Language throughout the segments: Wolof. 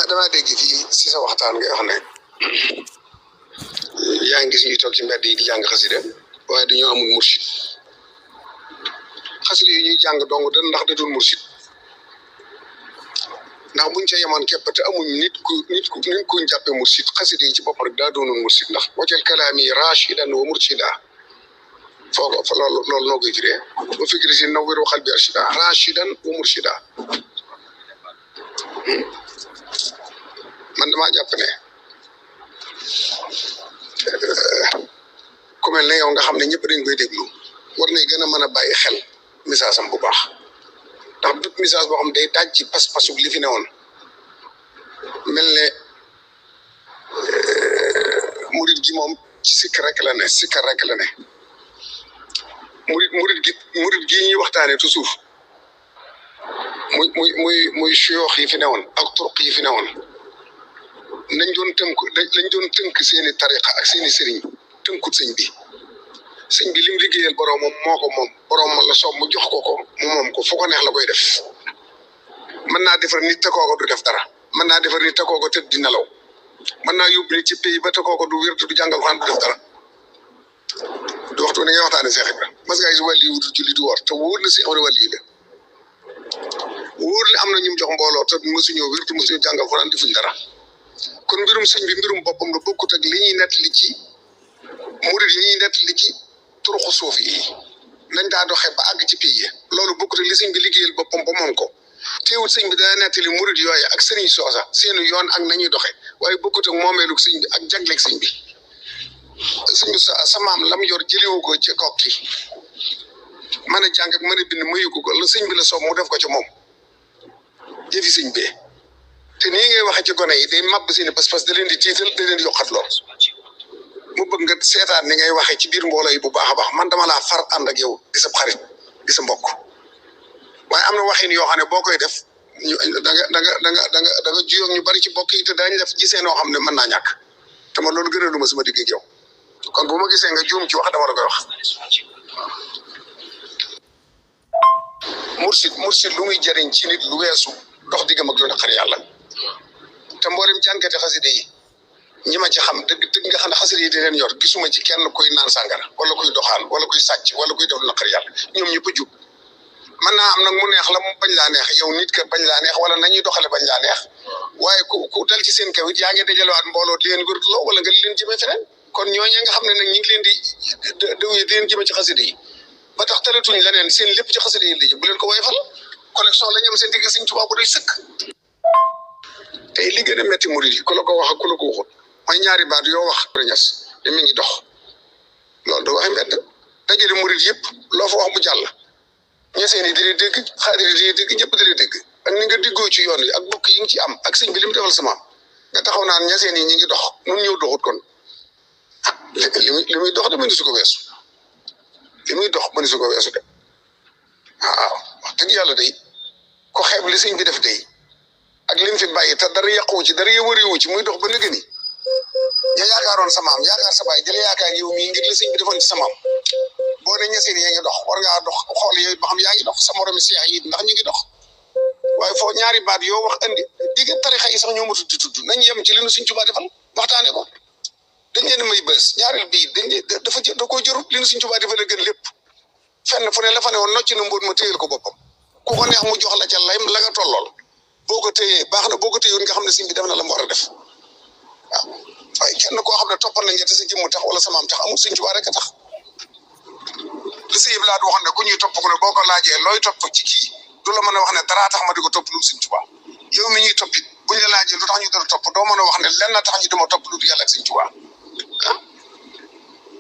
dama dégg fii si sa waxtaan nga wax ne yaa ngi gis ñuy toog ci mbedd yi di jàng xasida waaye dañoo amul mursid xasida yi ñuy jàng dong da ndax da dul mursid ndax buñ ca yemoon képp te amuñ nit kuñ jàppe mursid xasida yi ci bopp rek daa doonul mursid ndax wajal kalaami rashidan wa murshida foogo fa loolu noo koy firee ba fikri si nawwiru qalbi arshida rashidan wa murshida man damaa jàpp ne ku mel ne yow nga xam ne ñëpp dañ koy déglu war nañ gën a mën a bàyyi xel message am bu baax ndax bépp message boo xam day daaj ci pas-pasu li fi newoon mel ne murid gi moom ci sikk rek la ne sikkar rek la ne murid gi ñuy waxtaane toujours muy suyoox yi fi newoon ak turuq yi fi newoon lañ doon tënk seeni tariqa ak seeni sëriñ tënkut sëñ bi lim liggéeyal boroomam moo ko moom boroom la soob mu jox ko mu moom ko fu ko neex la koy def mën naa defar nit te kooko du def dara mën naa defar nit te kooko tëdd di nelaw mën naa yóbbu nit ci pays ba te kooko du wér du jàngal xaan du def dara du waxtu ne ngay waxtaane Seex Ibra mas nga gis wàlli wu julli du woor te wóor na si am na wàlli la wóor la am na ñu jox mbooloo te mësuñoo wér te mësuñu jàngal xaan defuñ dara kon mbirum sëñ bi mbirum boppam la bokkut ak li ñuy nettali ci murid yi ñuy nettali ci turuxu suuf yi nañ daa doxee ba àgg ci pays loolu bokkut ak li sëñ bi liggéeyal boppam ba moom ko teewut sëñ bi dana nettali murid yooyu ak sëriñ soosa seenu yoon ak nañuy doxe waaye bokkut ak moomeelug sëñ bi ak jagleeg sëñ bi sëñ bi sa maam lam yor jëliwu ko ci kokki mën a jàng ak mën a bind mayu ko la sëñ bi la soob mu def ko ci moom jëfi sëñ bee te nii ngay waxee ci gone yi day màbb seeni pas-pas da leen di tiital da leen di yokkat lool mu bëgg nga seetaan ni ngay waxee ci biir mbooloo yi bu baax a baax man dama laa far ànd ak yow di sa xarit di sa mbokk waaye am na waxin yoo xam ne boo koy def ñu da nga juyoo ñu bari ci mbokk yi te daañu def gisee noo xam ne mën naa ñàkk te man loolu gënalu ma sama digg ak yow kon bu ma gisee nga juum ci wax dama la koy wax. mursid lu muy jëriñ ci nit lu weesu dox diggam ak lu naqar yàlla te mboolem jànkate xaside yi ñi ma ci xam dëgg nga xam ne xaside yi di leen yor gisuma ci kenn kuy naan sàngara wala kuy doxaan wala kuy sàcc wala kuy def lu naqar yàlla ñoom ñëpp a jub mën naa am nag mu neex la mu bañ laa neex yow nit ka bañ laa neex wala nañuy doxale bañ laa neex waaye ku dal ci seen kaw it yaa ngi dajalewaat mbooloo di leen wërloo wala nga leen jëmee feneen kon ñooñu nga xam ne nag ñi ngi leen di dëwee di leen jëmee ci xaside yi ba tax talatuñ leneen seen lépp ci xaside yi li bu leen ko woyfal connexion la ñu am seen digg Sëñ Tuubaa bu doy sëkk tey li gën a metti murid yi ku la ko wax ak ku la ko waxut mooy ñaari baat yoo wax ñas te mi ngi dox loolu du waxe mbedd dajale murid yëpp loo fa wax mu jàll ñeseen yi di leen dégg xaadir yi di leen dégg ñëpp di leen dégg ak ni nga diggoo ci yoon wi ak bokk yi nga ci am ak sëñ bi li mu defal sama nga taxaw naan ñeseen yi ñi ngi dox nun ñëw doxut kon ah li muy dox de mëni su ko weesu li muy dox mëni su ko weesu de waaw wax dëgg yàlla day ko xeeb li sëñ bi def day ak lim fi bàyyi te dara yàquwu ci dara yëwëriwu ci muy dox ba nëgë ni ña yaakaaroon sa maam yaakaar sa baay jële yaakaar yow mii ngir li sëñ bi defoon ci sa maam boo ne ñeseen yaa ngi dox war ngaa dox xool yooyu ba xam yaa ngi dox sa moromi seex yi ndax ñu ngi dox waaye foo ñaari baat yoo wax andi digg tarixa yi sax ñoo matut di tudd nañ yem ci li nu Sëñ Tuubaa defal waxtaane ko dañ leen may bës ñaareel bii da koo jërut li nu Sëñ Tuubaa defal a gën lépp fenn fu ne la fa ne woon nocc na mbóot ma téyel ko boppam ku ko neex mu jox la ca lay la nga tollool boo ko téyee baax na boo ko téyoon nga xam ne sëñ bi def na la mu war a def waaw waaye kenn koo xam ne toppal nañ te sa jëmm tax wala sa maam tax amul Sëñ Tuubaa rek a tax li sëñ bi laa waxoon ne ku ñuy topp ku ne boo ko laajee looy topp ci kii du la mën a wax ne dara tax ma di ko topp lu Sëñ Tuubaa yow mi ñuy toppit buñ la laajee lu tax ñu dara topp doo mën a wax ne lenn tax ñu dama topp lu yàlla ak Sëñ Tuubaa ah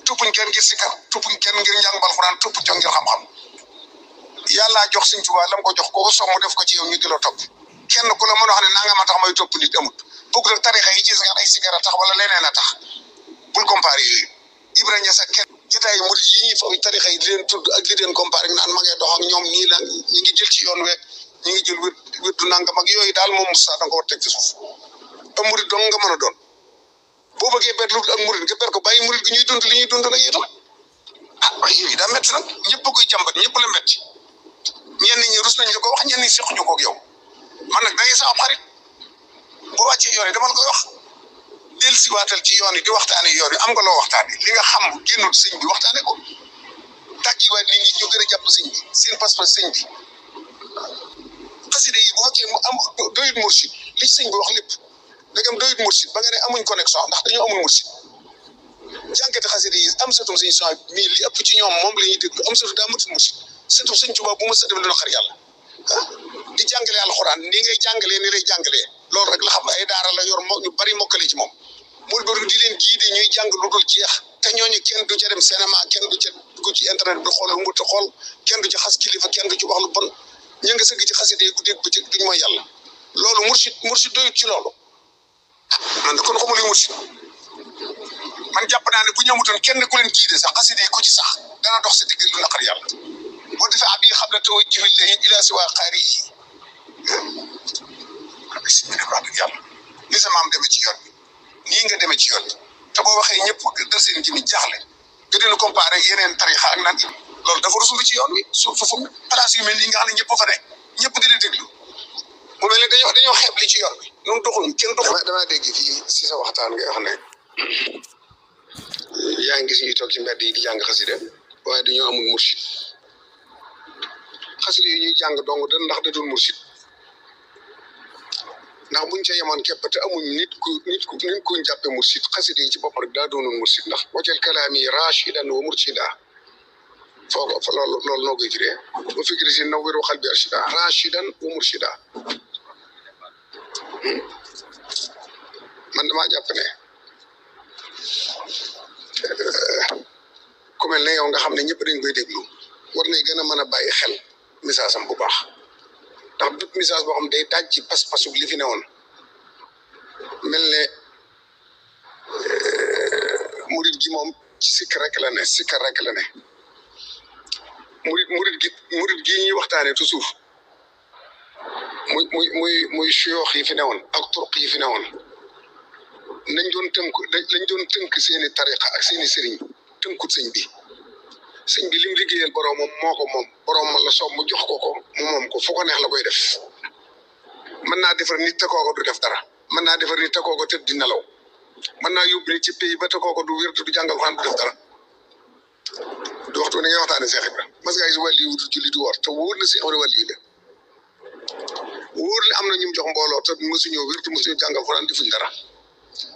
toppuñ kenn ngir sikar toppuñ kenn ngir njàng Alxuraan toppuñ ko ngir xam-xam yàllaa jox Sëñ Tuubaa lam ko jox kooku soog mu def ko ci yow ñu di la topp kenn ku la mën a wax ne nanga ma tax may topp nit amut bokk nag tarixa yi ci ay sikara tax wala leneen a tax bul comparé yooyu Ibrahima Niass ak kenn jotaay murid yi ñuy foofu tarixa yi di leen tudd ak di leen comparé naan ma ngay dox ak ñoom nii la ñu ngi jël ci yoon week ñu ngi jël wér du nangam ak yooyu daal moom Moussa da nga ko war teg ci suuf te murid dong nga mën a doon boo bëggee bet lu ak murid nga ber ko bàyyi murid gi ñuy dund li ñuy dund nag itam ah waaye yooyu daa métti nag ñëpp a koy jàmbat ñëpp la métti ñenn ñi rus nañ la ko wax ñenn ñi sequñu ko ak yow man nag da ngay sama xarit boo wàccee yoon yi dama la koy wax del si waatal ci yoon yi di waxtaane yoon yi am nga loo waxtaane li nga xam génnul sëñ bi waxtaane ko tàggi waat nit ñi ñu gën a jàpp sëñ bi seen pas-pas sëñ bi xasida yi bu fekkee mu am doyut mursid li sëñ bi wax lépp dagam doyut mursid ba nga ne amuñ connexion ndax dañoo amul mursid jànkati xasida yi am satum sëñ son mii li ëpp ci ñoom moom la ñuy déglu am satu daa matul mursid surtout sëñ Tuubaa bu ma sa dem dina xar yàlla di jàngale alxuraan ni ngay jàngalee ni lay jàngalee loolu rek la xam ay daara la yor ñu bari mokkale ci moom mul bëru di leen jiidi ñuy jàng lu dul jeex te ñooñu kenn du ca dem cinéma kenn du ca dugg ci internet bi xool lu mu xool kenn du ci xas kilifa kenn du ci wax lu bon ñu nga sëgg ci xasida yi guddeeg bëccëg duñ mooy yàlla loolu mursid doyut ci loolu man kon xamul yu mursid man jàpp naa ne bu ñamutoon kenn ku leen jiide sax xasida yi ku ci sax dana dox sa digg lu naqar yàlla boo defee ab yi xam ne taw jiwil layi ila si waa xaari yi yàlla ni sa maam demee ci yoon bi nii nga demee ci yoon bi te boo waxee ñëpp dër seen ji ni jaaxle nga dina comparé yeneen tarixa ak naan loolu dafa rusul ci yoon wi su fu place yu mel nii nga xam ne ñëpp fa ne ñëpp di la déglu mu mel ne dañoo xeeb li ci yoon bi noonu doxul kenn doxul. damaa dégg fii si sa waxtaan nga wax ne yaa ngi gis ñuy toog ci mbedd yi di jàng xasida waaye dañoo amul mursid xasida yi ñuy jàng dong da ndax da dul mursid ndax buñ ca yemoon képp te amuñ nit kuñ jàppe mursid xasida yi ci bopp rek daa doonul mursid ndax wajal kalaami rashidan wa murshida foo ko loolu noo koy firee ba fikri si nawwiru qalbi arshida rashidan wa murshida man damaa jàpp ne ku mel ne yow nga xam ne ñëpp dañ koy déglu war nañ gën a mën a bàyyi xel message am bu baax ndax bépp message boo xam day daaj ci pas-pasu li fi newoon mel ne murid gi moom ci sikk rek la ne sikkar rek la ne murid gi ñuy waxtaane toujours muy suyoox yi fi newoon ak turq yi fi newoon lañ doon tënk seeni tariqa ak seeni sëriñ tënkut sëñ bi lim liggéeyal boroomam moo ko moom boroomam la soob mu jox ko mu moom ko fu ko neex la koy def mën naa defar nit te kooko du def dara mën naa defar nit te kooko tëdd di nelaw mën naa yóbbu nit ci pays ba te kooko du wér du jàngal xaan du def dara du waxtu ni ngay waxtaane Seex Ibra mas ngaa gis wàlliyu du julli du woor te wóor na si am na wàlliyu la wóor la am na ñu jox mbooloo te mësuñoo wér te mësuñoo jàngal xaan defuñ dara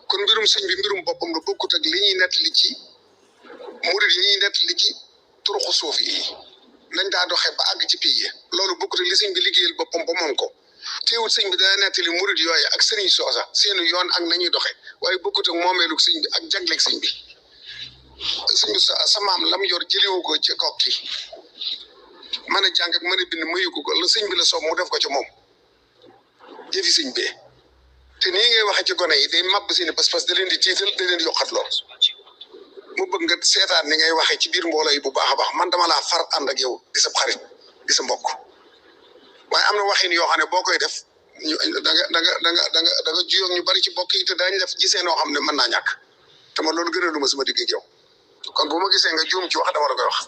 kon mbirum sëñ bi mbirum boppam la bokkut ak li ñuy nettali ci murid yi ñuy nettali ci turuxu suuf yi nañ daa doxee ba àgg ci pays loolu bokkut ak li sëñ bi liggéeyal boppam ba moom ko teewut sëñ bi dana nettali murid yooyu ak sëriñ soosa seenu yoon ak nañuy doxe waaye bokkut ak moomeelug sëñ bi ak jagleeg sëñ bi sa maam lam yor jëliwu ko ci kokki mën a jàng ak mën a bind mayu ko la sëñ bi la soob mu def ko ci moom jëfi sëñ bee te nii ngay waxee ci gone yi day màbb seeni pas-pas da leen di tiital da leen di yokkat lool mu bëgg nga seetaan ni ngay waxee ci biir mbooloo yi bu baax a baax man dama laa far ànd ak yow di sa xarit di sa mbokk waaye am na waxin yoo xam ne boo koy def ñu da nga juyoo ñu bari ci mbokk yi te daañu def gisee noo xam ne mën naa ñàkk te man loolu gënalu ma sama digg ak yow kon bu ma gisee nga juum ci wax dama la koy wax.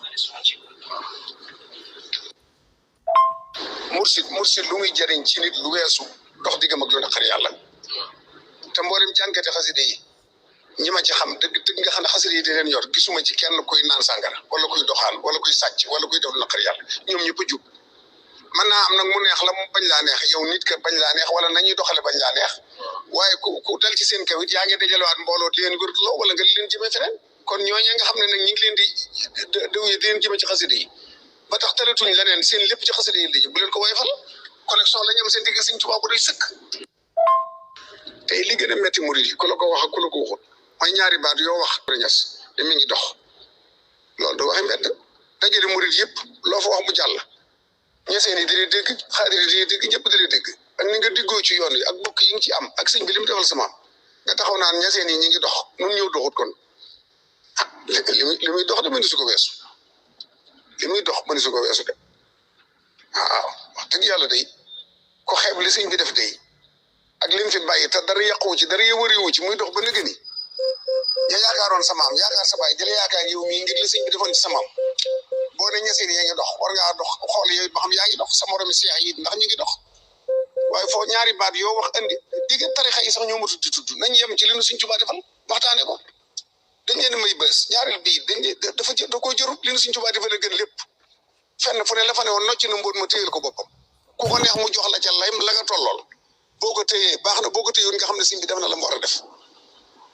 mursid lu muy jëriñ ci nit lu weesu dox diggam ak lu naqar yàlla te mboolem jànkati xasida yi ñi ma ci xam dëgg nga xam ne xasida yi di leen yor gisuma ci kenn kuy naan sàngara wala kuy doxaan wala kuy sàcc wala kuy def lu naqar yàlla ñoom ñëpp a jub mën naa am nag mu neex la mu bañ laa neex yow nit ka bañ laa neex wala nañuy doxale bañ laa neex waaye ku dal ci seen kaw it yaa ngi dajalewaat mbooloo di leen wërloo wala nga leen jëmee feneen kon ñooñee nga xam ne nag ñu ngi leen di dëwee di leen jëmee ci xasida yi ba tax talatuñ leneen seen lépp ci xasida yi la jëm bu leen ko woyfal connexion la ñu am seen digg Sëñ Tuubaa bu doy sëkk tey li gën a metti murid yi ku la ko wax ak ku la ko waxut mooy ñaari baat yoo wax ñas te mi ngi dox loolu da waxe mbedd dajale murid yëpp loo fa wax mu jàll ñeseen yi di leen dégg xaadir yi di leen dégg ñëpp di leen dégg ak ni nga diggoo ci yoon wi ak bokk yi nga ci am ak sëñ bi li mu defal sama nga taxaw naan ñeseen yi ñi ngi dox nun ñëw doxut kon ah li muy dox de mëni su ko weesu li muy dox mëni su ko weesu de waaw wax dëgg yàlla day ko xeeb li sëñ bi def day ak lim fi bàyyi te dara yàquwu ci dara yëwëriwu ci muy dox ba nëgë ni ña yaakaaroon sa maam yaakaar sa baay jële yaakaar yow mii ngir li sëñ bi defoon ci sa maam boo ne ñeseen yaa ngi dox war ngaa dox xool yooyu ba xam yaa ngi dox sa moromi seex yi ndax ñu ngi dox waaye foo ñaari baat yoo wax andi digg tarixa yi sax ñoo matut di tudd nañ yem ci li nu Sëñ Tuubaa defal waxtaane ko dañ leen may bës ñaareel bii dafa da koo jërut li nu Sëñ Tuubaa defal a gën lépp fenn fu ne la fa ne woon nocc na mbóot ma téyel ko boppam ku ko neex mu jox la ca lay la nga tollool boo ko téyee baax na boo ko téyoon nga xam ne sëñ bi def na la mu war a def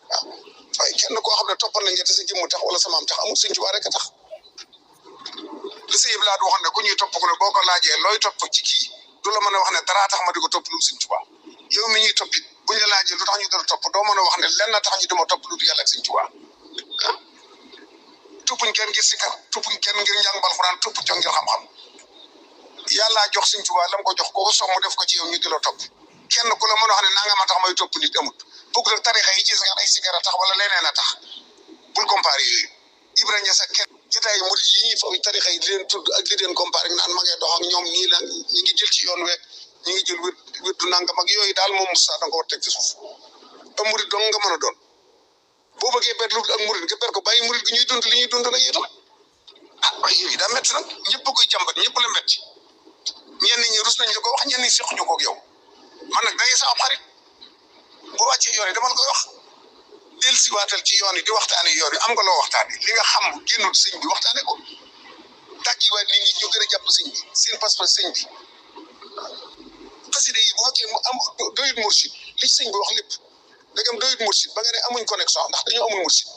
waaw waaye kenn koo xam ne toppal nañ te sa jëmm tax wala sa maam tax amul Sëñ Tuubaa rek a tax li sëñ bi laa waxoon ne ku ñuy topp ku ne boo ko laajee looy topp ci kii du la mën a wax ne dara tax ma di ko topp lu Sëñ Tuubaa yow mi ñuy toppit buñ la laajee lu tax ñu dara topp doo mën a wax ne lenn tax ñu dama topp lu yàlla ak Sëñ Tuubaa ah toppuñ kenn ngir sikar toppuñ kenn ngir njàng Alxuraan toppuñ ko ngir xam-xam yàlla jox Sëñ Tuubaa lam ko jox kooku sox mu def ko ci yow ñu di la topp kenn ku la mën a wax ne nanga ma tax may topp nit amut bokk la tarixa yi ci sax ay sikar a tax wala leneen a tax bul comparé yooyu Ibrahima Niass ak kenn jotaay murid yi ñuy foofu tarixa yi di leen tudd ak di leen comparé naan ma ngay dox ak ñoom nii la ñi ngi jël ci yoon week ñi ngi jël wér du nangam ak yooyu daal moom Moussa da nga ko war teg ci suuf te murid dong nga mën a doon boo bëggee bet lu ak murid nga ber ko bàyyi murid gi ñuy dund li ñuy dund nag itam ah waaye yooyu daa métti nag ñëpp a koy jàmbat ñëpp la métti ñenn ñi rus nañ la ko wax ñenn ñi seq ñu ko ak yow man nag da ngay sama xarit boo wàccee yoon yi dama la koy wax del si waatal ci yoon yi di waxtaane yoon yi am nga loo waxtaane li nga xam génnul sëñ bi waxtaane ko tàggiwaat nit ñi ñu gën a jàpp sëñ bi seen pas-pas sëñ bi xasida yi bu fekkee mu am doyut mursid li sëñ bi wax lépp dagam doyut mursid ba nga ne amuñ connexion ndax dañoo amul mursid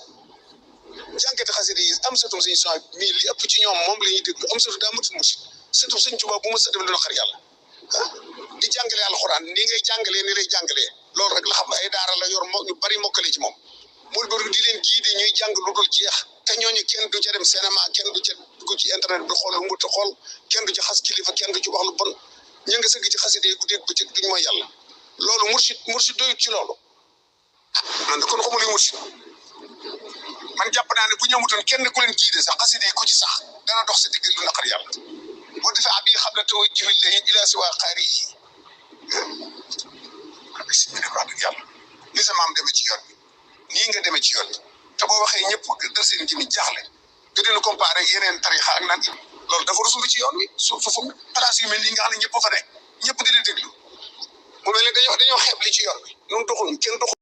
jànkati xasida yi am satum sëñ son mii li ëpp ci ñoom moom la ñuy déglu am satu daa matul mursid surtout Sëñ Tuubaa bu ma sa dem lu naqar yàlla di jàngale alxuraan ni ngay jàngalee ni lay jàngalee loolu rek la xam ay daara la yor ñu bari mokkale ci moom mul bëri di leen gii di ñuy jàng lu dul jeex te ñooñu kenn du ca dem cinéma kenn du ca dugg ci internet bi xool lu mu xool kenn du ci xas kilifa kenn du ci wax lu bon ñu nga sëgg ci xasida yi guddeeg bëccëg duñ mooy yàlla loolu mursid doyut ci loolu man kon xamul luy mursid man jàpp naa ne bu ñëmutoon kenn ku leen jiite sax xasida yi ku ci sax dana dox sa digg lu naqar yàlla boo defee ab yi xam ne taw jiw yi ila si waa xaari yi si bi wax dëgg yàlla ni sa maam demee ci yoon bi nii nga demee ci yoon bi te boo waxee ñëpp dal seen ji ni jaaxle nga dina comparé yeneen tarixa ak naan loolu dafa rusul ci yoon wi su fu place yu mel nii nga xam ne ñëpp fa ne ñëpp di leen déglu mu mel ne dañoo xeeb li ci yoon bi noonu doxuñ kenn doxul